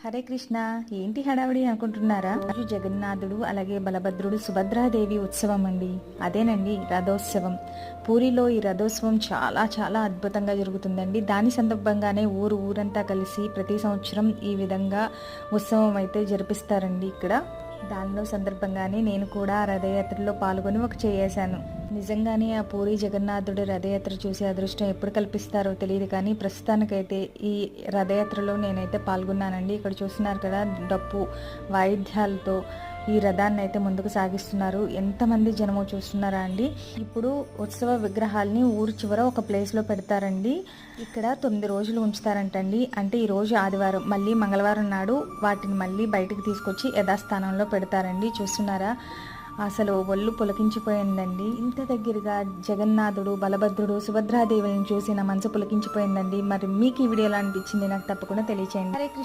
హరే కృష్ణ. ఏంటి హడావిడి అనుకుంటున్నారా? రోజు జగన్నాథుడు అలాగే బలభద్రుడు సుభద్రాదేవి ఉత్సవం అండి. అదేనండి రథోత్సవం. పూరిలో ఈ రథోత్సవం చాలా చాలా అద్భుతంగా జరుగుతుందండి. దాని సందర్భంగానే ఊరంతా కలిసి ప్రతి సంవత్సరం ఈ విధంగా ఉత్సవం అయితే జరిపిస్తారండి ఇక్కడ. దానిలో సందర్భంగానే నేను కూడా ఆ రథయాత్రలో పాల్గొని ఒక చేయేశాను. నిజంగానే ఆ పూరి జగన్నాథుడి రథయాత్ర చూసే అదృష్టం ఎప్పుడు కల్పిస్తారో తెలియదు, కానీ ప్రస్తుతానికైతే ఈ రథయాత్రలో నేనైతే పాల్గొన్నానండి. ఇక్కడ చూస్తున్నారు కదా, డప్పు వాయిద్యాలతో ఈ రథాన్ని అయితే ముందుకు సాగిస్తున్నారు. ఎంతమంది జనమో చూస్తున్నారా అండి. ఇప్పుడు ఉత్సవ విగ్రహాల్ని ఊరు చివర ఒక ప్లేస్లో పెడతారండి. ఇక్కడ 9 రోజులు ఉంచుతారంటండి. అంటే ఈ రోజు ఆదివారం, మళ్ళీ మంగళవారం నాడు వాటిని మళ్ళీ బయటకు తీసుకొచ్చి యథాస్థానంలో పెడతారండి. చూస్తున్నారా, అసలు ఒళ్ళు పులకించిపోయిందండి. ఇంత దగ్గరగా జగన్నాథుడు, బలభద్రుడు, సుభద్రాదేవులను చూసి నా మనసు పులకించిపోయిందండి. మరి మీకు ఈ వీడియో ఎలా అనిపించింది నాకు తప్పకుండా తెలియచేయండి. హరే కృష్ణ.